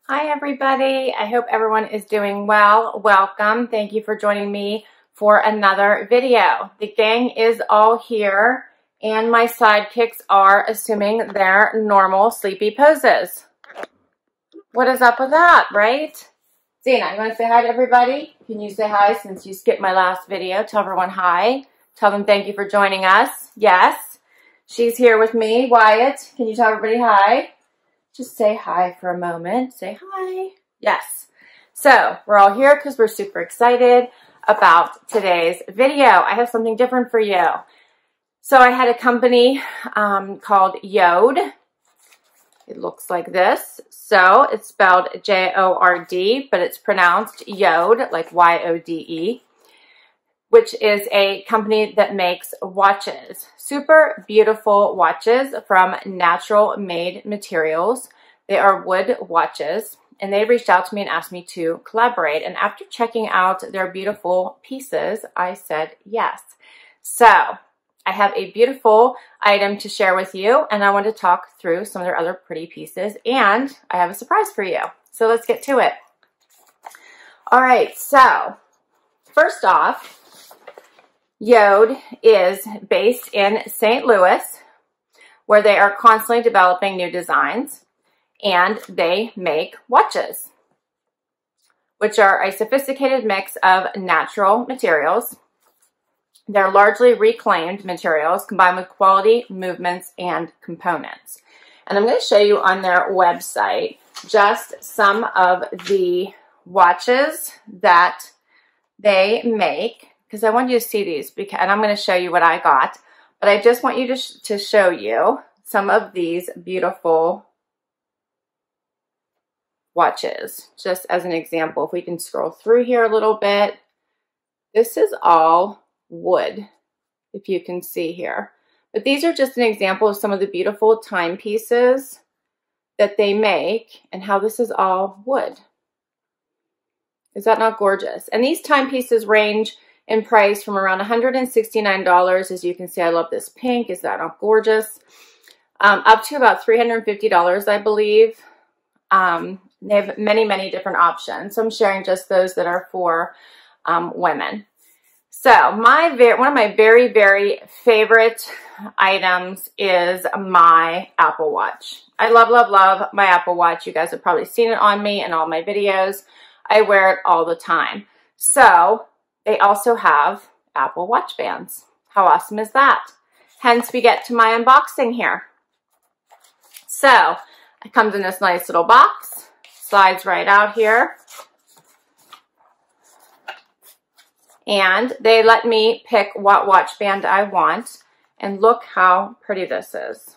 Hi everybody, I hope everyone is doing well. Welcome, thank you for joining me for another video. The gang is all here and my sidekicks are assuming their normal sleepy poses. What is up with that, right? Zena, you want to say hi to everybody? Can you say hi since you skipped my last video? Tell everyone hi. Tell them thank you for joining us. Yes, she's here with me. Wyatt, can you tell everybody hi? Just say hi for a moment. Say hi. Yes. So we're all here because we're super excited about today's video. I have something different for you. So I had a company called YODE. It looks like this. So it's spelled J-O-R-D, but it's pronounced YODE, like Y-O-D-E, which is a company that makes watches. Super beautiful watches from natural made materials. They are wood watches, and they reached out to me and asked me to collaborate. And after checking out their beautiful pieces, I said yes. So I have a beautiful item to share with you, and I want to talk through some of their other pretty pieces, and I have a surprise for you. So let's get to it. All right, so first off, YODE is based in St. Louis, where they are constantly developing new designs, and they make watches, which are a sophisticated mix of natural materials. They're largely reclaimed materials combined with quality movements and components. And I'm going to show you on their website just some of the watches that they make, because I want you to see these, and I'm going to show you what I got, but I just want you to show you some of these beautiful watches, just as an example. If we can scroll through here a little bit, this is all wood, if you can see here. But these are just an example of some of the beautiful timepieces that they make and how this is all wood. Is that not gorgeous? And these timepieces range in price from around $169. As you can see, I love this pink. Is that not gorgeous? Up to about $350, I believe. They have many, many different options. So I'm sharing just those that are for women. So one of my very, very favorite items is my Apple Watch. I love, love, love my Apple Watch. You guys have probably seen it on me in all my videos. I wear it all the time. So they also have Apple Watch bands. How awesome is that? Hence, we get to my unboxing here. So it comes in this nice little box, slides right out here. And they let me pick what watch band I want. And look how pretty this is.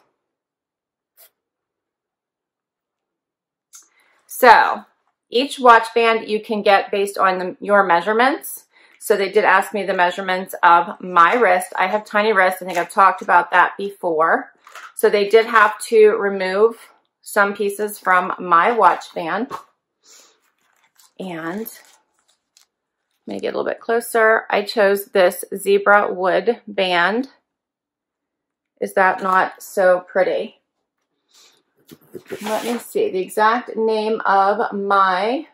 So each watch band you can get based on your measurements. So they did ask me the measurements of my wrist. I have tiny wrists. I think I've talked about that before. So they did have to remove some pieces from my watch band. And let me get a little bit closer. I chose this zebra wood band. Is that not so pretty? Let me see. The exact name of my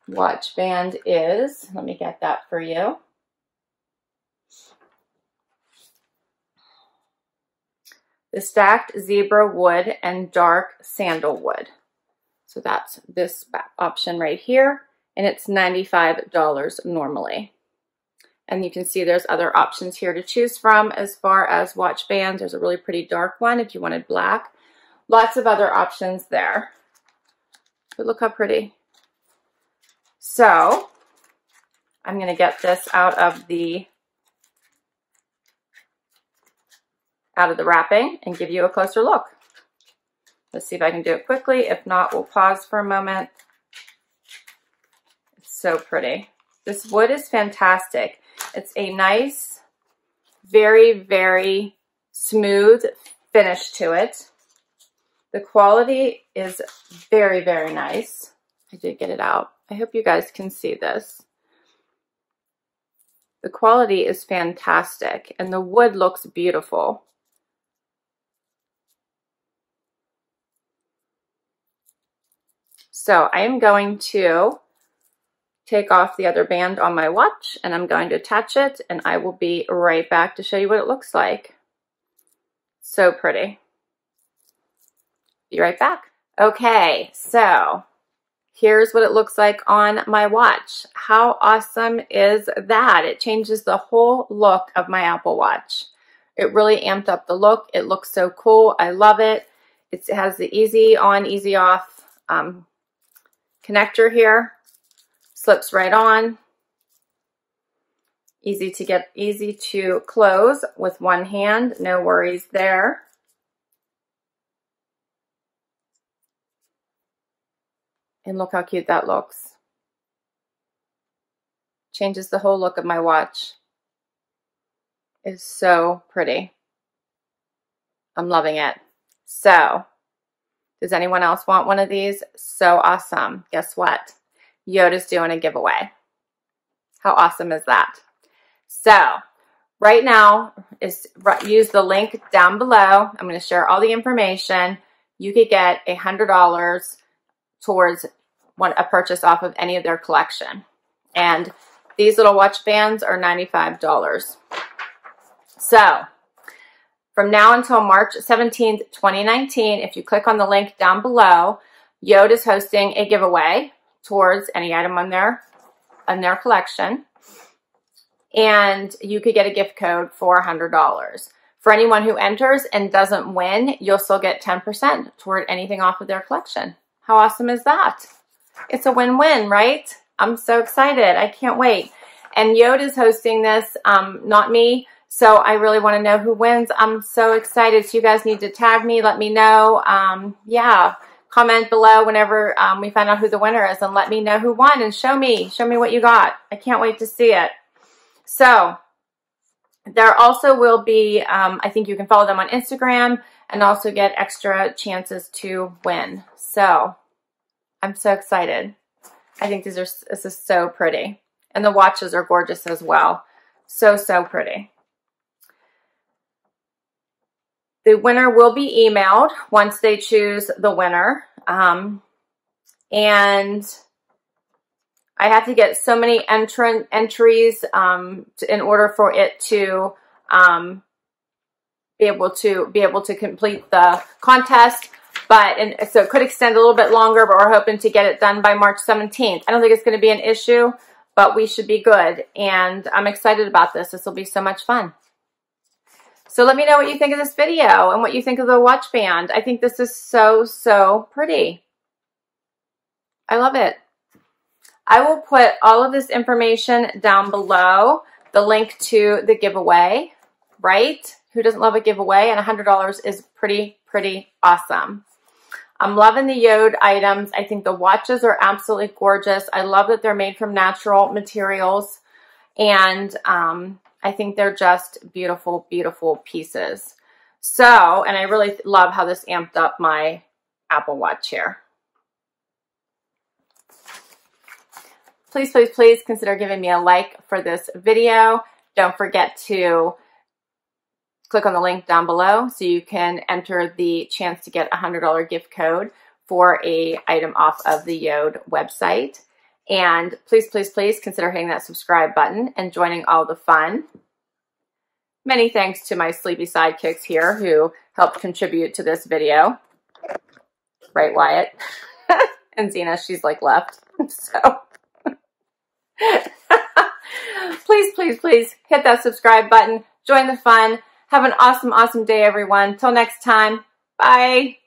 watch band is, let me get that for you. The Stacked Zebra Wood and Dark Sandalwood. So that's this option right here, and it's $95 normally. And you can see there's other options here to choose from as far as watch bands. There's a really pretty dark one if you wanted black. Lots of other options there. But look how pretty. So I'm going to get this out of the wrapping and give you a closer look. Let's see if I can do it quickly. If not, we'll pause for a moment. It's so pretty. This wood is fantastic. It's a nice, very, very smooth finish to it. The quality is very, very nice. I did get it out. I hope you guys can see this. The quality is fantastic, and the wood looks beautiful. So I am going to take off the other band on my watch and I'm going to attach it, and I will be right back to show you what it looks like. So pretty. Be right back. Okay, so here's what it looks like on my watch. How awesome is that? It changes the whole look of my Apple Watch. It really amped up the look. It looks so cool. I love it. It has the easy on, easy off connector here. Slips right on. Easy to get, easy to close with one hand. No worries there. And look how cute that looks. Changes the whole look of my watch. It's so pretty. I'm loving it. So, does anyone else want one of these? So awesome. Guess what? YODE is doing a giveaway. How awesome is that? So, right now, use the link down below. I'm going to share all the information. You could get $100 towards a purchase off of any of their collection. And these little watch bands are $95. So, from now until March 17th, 2019, if you click on the link down below, YODE is hosting a giveaway towards any item on their collection. And you could get a gift code for $100. For anyone who enters and doesn't win, you'll still get 10% toward anything off of their collection. How awesome is that? It's a win-win, right? I'm so excited. I can't wait. And YODE is hosting this, not me. So I really want to know who wins. I'm so excited. So you guys need to tag me. Let me know. Yeah. Comment below whenever we find out who the winner is, and let me know who won, and show me what you got. I can't wait to see it. So there also will be, I think you can follow them on Instagram and also get extra chances to win. So I'm so excited. I think this is so pretty. And the watches are gorgeous as well. So, so pretty. The winner will be emailed once they choose the winner. And I have to get so many entries in order for it to be able to complete the contest. So it could extend a little bit longer, but we're hoping to get it done by March 17th. I don't think it's going to be an issue, but we should be good. And I'm excited about this. This will be so much fun. So let me know what you think of this video and what you think of the watch band. I think this is so, so pretty. I love it. I will put all of this information down below, the link to the giveaway, right? Who doesn't love a giveaway? And $100 is pretty, pretty awesome. I'm loving the YODE items. I think the watches are absolutely gorgeous. I love that they're made from natural materials. And I think they're just beautiful, beautiful pieces. So, and I really love how this amped up my Apple Watch here. Please, please, please consider giving me a like for this video. Don't forget to click on the link down below so you can enter the chance to get a $100 gift code for an item off of the YODE website. And please, please, please consider hitting that subscribe button and joining all the fun. Many thanks to my sleepy sidekicks here who helped contribute to this video. Right, Wyatt? And Zena, she's like left. So please, please, please hit that subscribe button. Join the fun. Have an awesome, awesome day, everyone. Till next time. Bye.